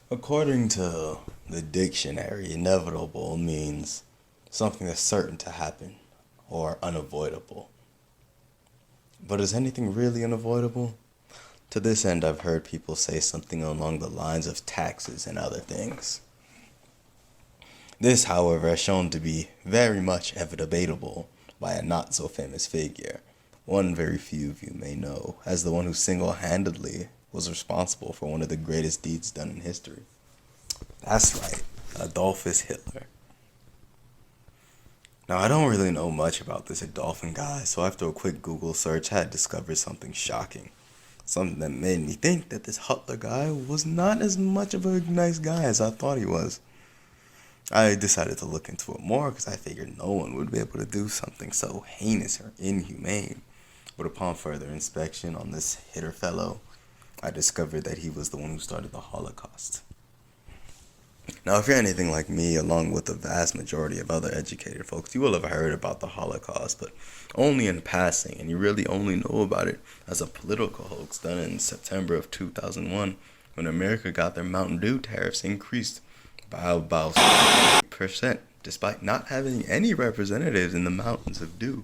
According to the dictionary, inevitable means something that's certain to happen or unavoidable. But is anything really unavoidable? To this end, I've heard people say something along the lines of taxes and other things. This, however, has shown to be very much evitabatable by a not so famous figure, one very few of you may know as the one who single-handedly was responsible for one of the greatest deeds done in history. That's right, Adolphus Hitler. Now, I don't really know much about this Adolphin guy, so after a quick Google search, I had discovered something shocking. Something that made me think that this Hitler guy was not as much of a nice guy as I thought he was. I decided to look into it more because I figured no one would be able to do something so heinous or inhumane. But upon further inspection on this Hitler fellow, I discovered that he was the one who started the Holocaust. Now, if you're anything like me, along with the vast majority of other educated folks, you will have heard about the Holocaust, but only in passing, and you really only know about it as a political hoax done in September of 2001, when America got their Mountain Dew tariffs increased by about 8%, despite not having any representatives in the mountains of dew.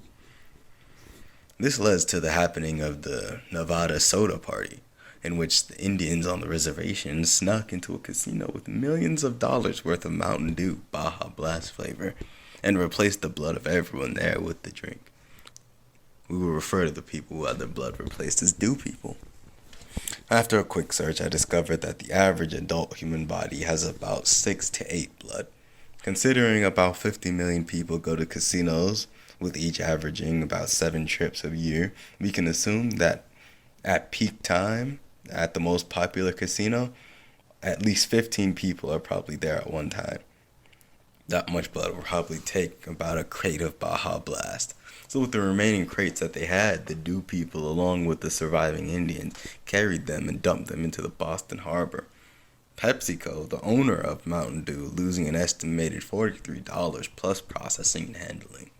This led to the happening of the Nevada Soda Party, in which the Indians on the reservation snuck into a casino with millions of dollars worth of Mountain Dew Baja Blast flavor and replaced the blood of everyone there with the drink. We will refer to the people who had their blood replaced as Dew people. After a quick search, I discovered that the average adult human body has about 6 to 8 blood. Considering about 50 million people go to casinos, with each averaging about 7 trips a year, we can assume that at peak time, at the most popular casino, at least 15 people are probably there at one time. That much blood will probably take about a crate of Baja Blast. So with the remaining crates that they had, the Dew people, along with the surviving Indians, carried them and dumped them into the Boston Harbor. PepsiCo, the owner of Mountain Dew, losing an estimated $43 plus processing and handling.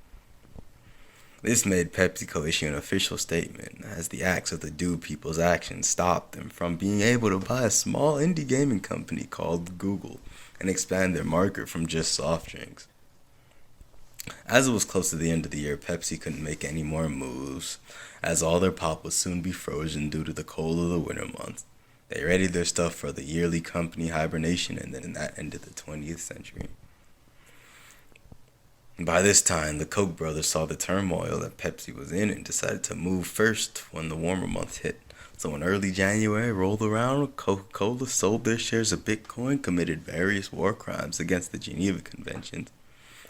This made PepsiCo issue an official statement, as the acts of the Dew people's actions stopped them from being able to buy a small indie gaming company called Google and expand their market from just soft drinks. As it was close to the end of the year, Pepsi couldn't make any more moves, as all their pop would soon be frozen due to the cold of the winter months. They readied their stuff for the yearly company hibernation, and then that ended the 20th century. By this time, the Koch brothers saw the turmoil that Pepsi was in and decided to move first when the warmer months hit. So when early January rolled around, Coca-Cola sold their shares of Bitcoin, committed various war crimes against the Geneva Conventions.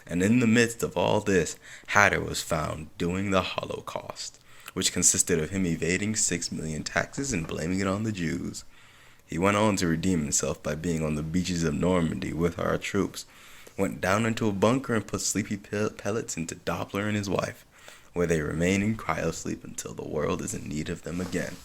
And in the midst of all this, Hatter was found doing the Holocaust, which consisted of him evading 6 million taxes and blaming it on the Jews. He went on to redeem himself by being on the beaches of Normandy with our troops, went down into a bunker and put sleepy pellets into Doppler and his wife, where they remain in cryosleep until the world is in need of them again.